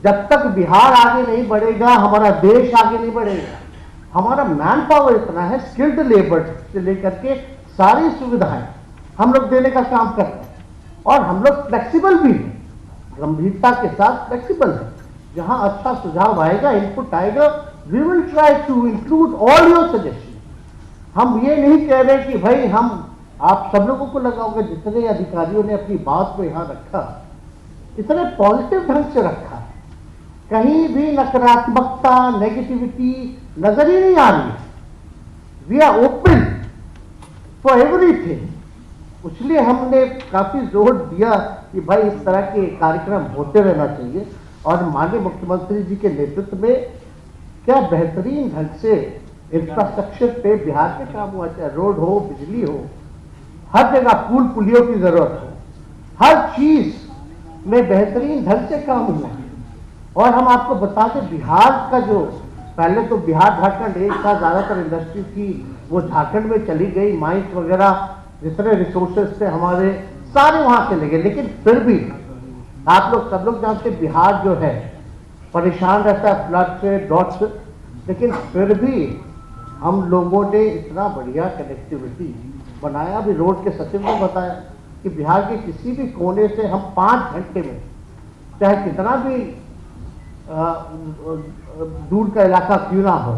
जब तक बिहार आगे नहीं बढ़ेगा, हमारा देश आगे नहीं बढ़ेगा। हमारा मैन पावर इतना है, स्किल्ड लेबर से लेकर के सारी सुविधाएं हम लोग देने का काम करते हैं, और हम लोग फ्लेक्सिबल भी हैं, गंभीरता के साथ फ्लेक्सिबल है। जहां अच्छा सुझाव आएगा, इनपुट आएगा, we will try to include all your suggestion. हम ये नहीं कह रहे कि भाई हम, आप सब लोगों को लगा होगा जितने अधिकारियों ने अपनी बात को यहां रखा, इतने पॉजिटिव ढंग से रखा, कहीं भी नकारात्मकता, नेगेटिविटी नजर ही नहीं आ रही है। We are open for everything. इसलिए हमने काफी जोर दिया कि भाई इस तरह के कार्यक्रम होते रहना चाहिए, और माननीय मुख्यमंत्री जी के नेतृत्व में क्या बेहतरीन ढंग से इंफ्रास्ट्रक्चर पे बिहार पे काम हुआ, चाहे रोड हो, बिजली हो, हर जगह पुल पुलियों की जरूरत हो, हर चीज में बेहतरीन ढंग से काम हुआ। और हम आपको बता दें, बिहार का जो पहले तो बिहार झारखंड एक था, ज्यादातर इंडस्ट्री थी वो झारखंड में चली गई, माइंस वगैरह जितने रिसोर्सेज थे हमारे सारे वहां चले गए। लेकिन फिर भी आप लोग सब लोग जानते, बिहार जो है परेशान रहता है फ्लड से, ड्रॉट से, लेकिन फिर भी हम लोगों ने इतना बढ़िया कनेक्टिविटी बनाया। अभी रोड के सचिव ने बताया कि बिहार के किसी भी कोने से हम 5 घंटे में, चाहे कितना भी दूर का इलाका क्यों ना हो,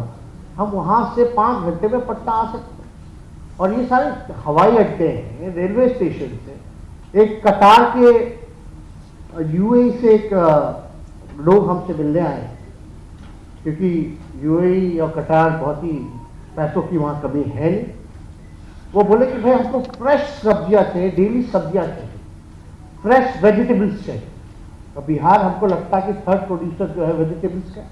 हम वहां से 5 घंटे में पटना आ सकते हैं। और ये सारे हवाई अड्डे हैं, रेलवे स्टेशन से, एक कतार के यूएई से एक लोग हमसे मिलने आए, क्योंकि यूएई और कतार बहुत ही पैसों की वहां कमी है नहीं। वो बोले कि भाई हमको फ्रेश सब्जियां चाहिए, डेली सब्जियां चाहिए, फ्रेश वेजिटेबल्स चाहिए। तो बिहार हमको लगता है कि थर्ड प्रोड्यूसर जो है वेजिटेबल्स का।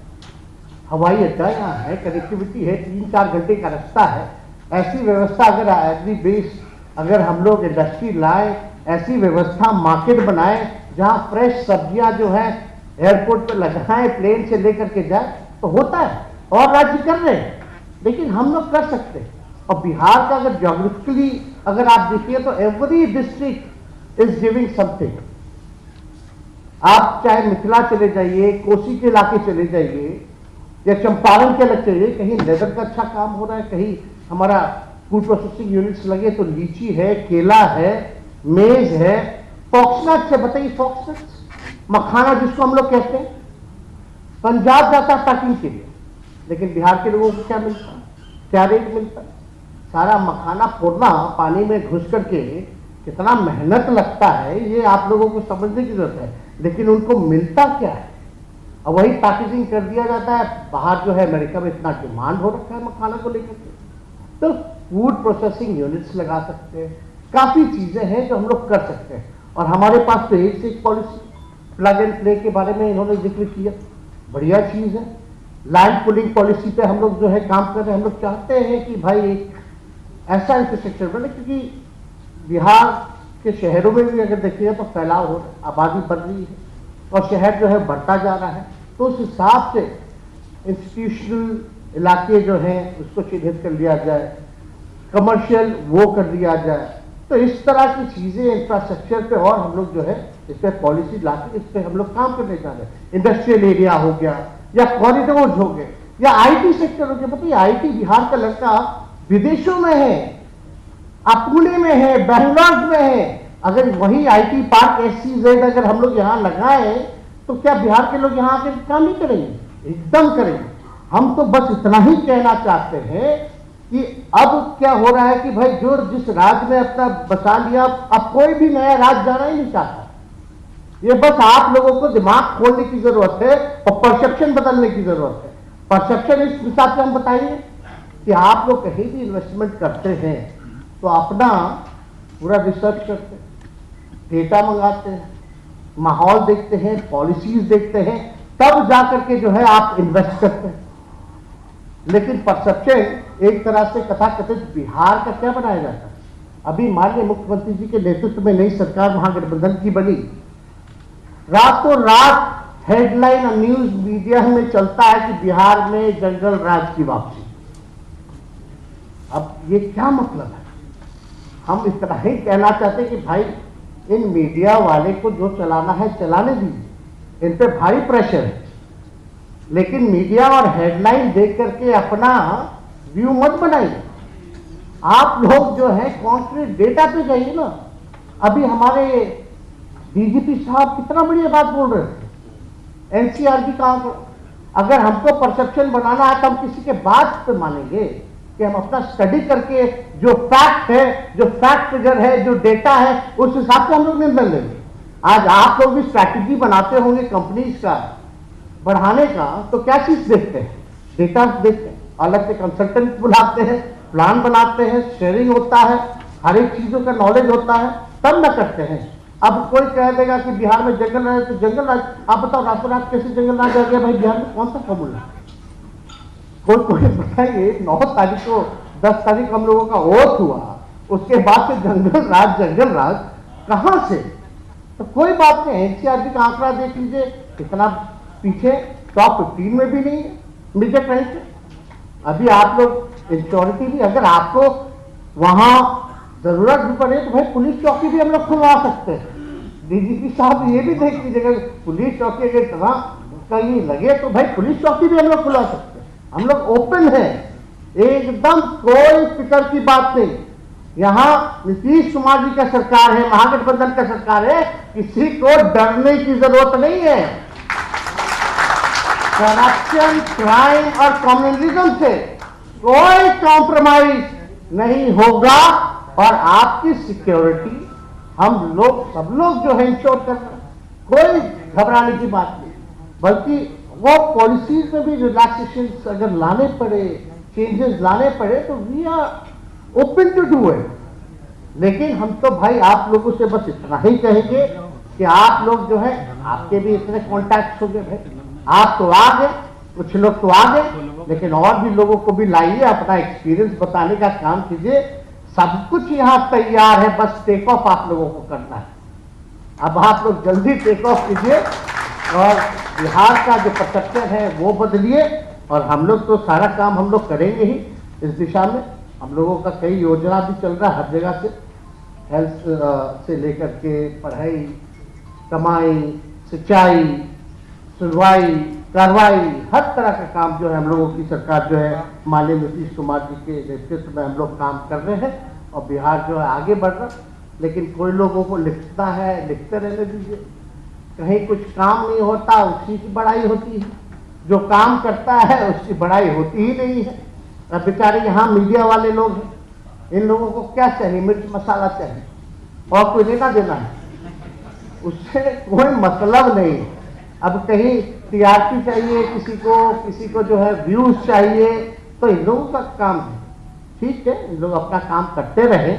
हवाई अड्डा यहाँ है, कनेक्टिविटी है, 3-4 घंटे का रास्ता है। ऐसी व्यवस्था अगर एग्री बेस, अगर हम लोग इंडस्ट्री लाए, ऐसी व्यवस्था मार्केट बनाए जहाँ फ्रेश सब्जियां जो है एयरपोर्ट पर लगाएं, प्लेन से लेकर के जाए, तो होता है। और राज्य कर रहे हैं, लेकिन हम लोग कर सकते हैं। और बिहार का अगर ज्योग्राफिकली अगर आप देखिए तो every district is giving something. आप चाहे मिथिला चले जाइए, कोसी के इलाके चले जाइए, या चंपारण के अलग चलिए, कहीं लेदर का अच्छा काम हो रहा है, कहीं हमारा फूड प्रोसेसिंग यूनिट्स लगे तो लीची है, केला है, मेज है, फॉक्सनट्स है। बताइए, फॉक्सनट्स मखाना जिसको हम लोग कहते हैं, पंजाब जाता है पैकिंग के लिए, लेकिन बिहार के लोगों को क्या मिलता है, क्या रेट मिलता है? सारा मखाना फोड़ना, पानी में घुस करके कितना मेहनत लगता है, ये आप लोगों को समझने की जरूरत है। लेकिन उनको मिलता क्या है? और वही पैकेजिंग कर दिया जाता है। बाहर जो है अमेरिका में इतना डिमांड हो रखा है मखाना को लेकर के, तो फूड प्रोसेसिंग यूनिट्स लगा सकते हैं। काफी चीजें हैं जो हम लोग कर सकते हैं। और हमारे पास तो एक से एक पॉलिसी, प्लग एंड प्ले के बारे में इन्होंने जिक्र किया, बढ़िया चीज है। लैंड पुलिंग पॉलिसी पे हम लोग जो है काम कर रहे हैं। हम लोग चाहते हैं कि भाई एक ऐसा इंफ्रास्ट्रक्चर बने, क्योंकि बिहार के शहरों में भी अगर देखिएगा तो फैलाव हो रहा है, आबादी बढ़ रही है और शहर जो है बढ़ता जा रहा है। तो उस हिसाब से इंस्टीट्यूशनल इलाके जो हैं उसको चिन्हित कर लिया जाए, कमर्शियल वो कर दिया जाए। तो इस तरह की चीजें इंफ्रास्ट्रक्चर पे, और हम लोग जो है इस पर पॉलिसी लाके इस पर हम लोग काम करने जा रहे हैं। इंडस्ट्रियल एरिया हो गया, या कॉरिडोर्स हो गए, या आईटी सेक्टर हो गया। बताइए, आईटी बिहार का लड़का विदेशों में है, पुणे में है, बेंगलोर में है। अगर वही आईटी पार्क SEZ अगर हम लोग यहाँ लगाए तो क्या बिहार के लोग यहाँ आकर काम नहीं करेंगे? एकदम करेंगे। हम तो बस इतना ही कहना चाहते हैं कि अब क्या हो रहा है कि भाई जो जिस राज्य में अपना बसा लिया, अब कोई भी नया राज्य जाना ही नहीं चाहता। ये बस आप लोगों को दिमाग खोलने की जरूरत है और परसेप्शन बदलने की जरूरत है। परसेप्शन इस हिसाब से हम बताएंगे कि आप लोग कहीं भी इन्वेस्टमेंट करते हैं तो अपना पूरा रिसर्च करते हैं, डेटा मंगाते हैं, माहौल देखते हैं, पॉलिसीज देखते हैं, तब जाकर के जो है आप इन्वेस्ट करते हैं। लेकिन परसेप्शन एक तरह से कथाकथित बिहार का क्या बनाया जाता है? अभी माननीय मुख्यमंत्री जी के नेतृत्व में नई सरकार महागठबंधन की बनी, रातों रात हेडलाइन और न्यूज मीडिया में चलता है कि बिहार में जंगल राज की वापसी। अब ये क्या मतलब है? हम इतना ही कहना चाहते हैं कि भाई इन मीडिया वाले को जो चलाना है चलाने दीजिए, इन पे भारी प्रेशर है। लेकिन मीडिया और हेडलाइन देख करके अपना व्यू मत बनाइए। आप लोग जो है कॉन्क्रीट डेटा पे जाइए ना। अभी हमारे डीजीपी साहब कितना बढ़िया बात बोल रहे थे, एनसीआरबी का अगर हमको परसेप्शन बनाना है तो हम किसी के बात पे मानेंगे कि हम अपना स्टडी करके जो फैक्ट है, जो फैक्ट फिगर है, जो डेटा है, उस हिसाब से हम लोग निर्णय लेंगे। आज आप लोग भी स्ट्रैटेजी बनाते होंगे कंपनीज का बढ़ाने का, तो क्या चीज देखते हैं? डेटा देखते हैं, अलग से कंसल्टेंट बुलाते हैं, प्लान बनाते हैं, शेयरिंग होता है, हर एक चीजों का नॉलेज होता है, तब न करते हैं। अब कोई कह देगा कि बिहार में जंगल राज, तो जंगल राज, आप बताओ रातों रात कैसे जंगल राज आ गया भाई? बिहार में कौन सा फॉर्मूला? कोई बताइए। 9 तारीख को 10 तारीख हम लोगों का ओथ हुआ, उसके बाद से जंगल राज कहां से? तो कोई बात नहीं। एनसीआरबी का आंकड़ा देख लीजिए, कितना पीछे, टॉप 15 में भी नहीं है मेजर क्राइम से। अभी आप लोग इंश्योरिटी भी, अगर आपको वहां जरूरत भी पड़े तो भाई पुलिस चौकी भी हम लोग खुलवा सकते हैं। डीजीपी साहब ये भी देख लीजिएगा, पुलिस चौकी अगर तरह कहीं लगे तो भाई पुलिस चौकी भी हम लोग खुलवा सकते हैं। हम लोग ओपन है, एकदम कोई फिक्र की बात नहीं। यहाँ नीतीश कुमार जी का सरकार है, महागठबंधन का सरकार है, किसी को डरने की जरूरत नहीं है। करप्शन, क्राइम और कम्युनलिज्म से कोई कॉम्प्रोमाइज नहीं होगा और आपकी सिक्योरिटी हम लोग सब लोग जो है इंश्योर कर रहे हैं। कोई घबराने की बात नहीं, बल्कि वो पॉलिसीज में भी रिलैक्सेशन अगर लाने पड़े, चेंजेस लाने पड़े, तो we are open to do it. लेकिन हम तो भाई आप लोगों से बस इतना ही कहेंगे कि आप लोग जो है, आपके भी इतने कॉन्टैक्ट हो गए भाई, आप तो आ गए, कुछ लोग तो आ गए, लेकिन और भी लोगों को भी लाइए, अपना एक्सपीरियंस बताने का काम कीजिए। सब कुछ यहाँ तैयार है, बस टेक ऑफ आप लोगों को करना है। अब आप लोग जल्दी टेक ऑफ कीजिए और बिहार का जो परसेप्शन है वो बदलिए, और हम लोग तो सारा काम हम लोग करेंगे ही इस दिशा में। हम लोगों का कई योजना भी चल रहा है हर जगह से, हेल्थ से लेकर के पढ़ाई, कमाई, सिंचाई, सुनवाई, कार्रवाई, हर तरह का काम जो है हम लोगों की सरकार जो है माननीय नीतीश कुमार जी के नेतृत्व में हम लोग काम कर रहे हैं, और बिहार जो है आगे बढ़ रहा। लेकिन कोई लोगों को लिखता है, लिखते रहने दीजिए। कहीं कुछ काम नहीं होता, उसी की बड़ाई होती है। जो काम करता है उसकी बड़ाई होती ही नहीं है। अब बेचारे यहाँ मीडिया वाले लोग हैं, इन लोगों को क्या चाहिए? मिर्च मसाला चाहिए और कोई लेना देना है, उससे कोई मतलब नहीं है। अब कहीं टीआरपी चाहिए किसी को जो है व्यूज चाहिए, तो इन लोगों का काम है। ठीक है, इन लोग अपना काम करते रहे,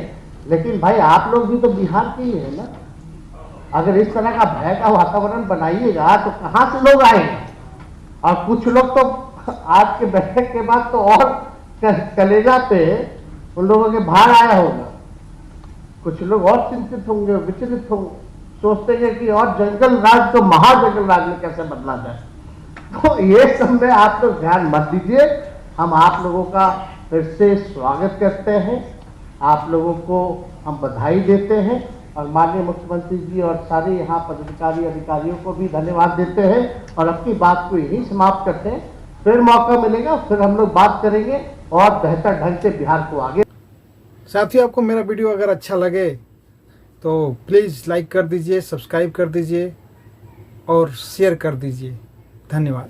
लेकिन भाई आप लोग भी तो बिहार के ही है ना। अगर इस तरह का भय का वातावरण बनाइएगा तो कहाँ से लोग आएंगे? और कुछ लोग तो आज के बैठक के बाद तो और कलेजा पे उन लोगों के भार आया होगा। कुछ लोग और चिंतित होंगे, विचलित होंगे, सोचते हैं कि और जंगल राज तो महाजंगल राज में कैसे बदला जाए। तो ये सब में आप लोग ध्यान मत दीजिए। हम आप लोगों का फिर से स्वागत करते हैं, आप लोगों को हम बधाई देते हैं, और माननीय मुख्यमंत्री जी और सारे यहाँ पदाधिकारी अधिकारियों को भी धन्यवाद देते हैं, और अपनी बात को यही समाप्त करते हैं। फिर मौका मिलेगा, फिर हम लोग बात करेंगे और बेहतर ढंग से बिहार को आगे। साथियों, आपको मेरा वीडियो अगर अच्छा लगे तो प्लीज़ लाइक कर दीजिए, सब्सक्राइब कर दीजिए और शेयर कर दीजिए। धन्यवाद।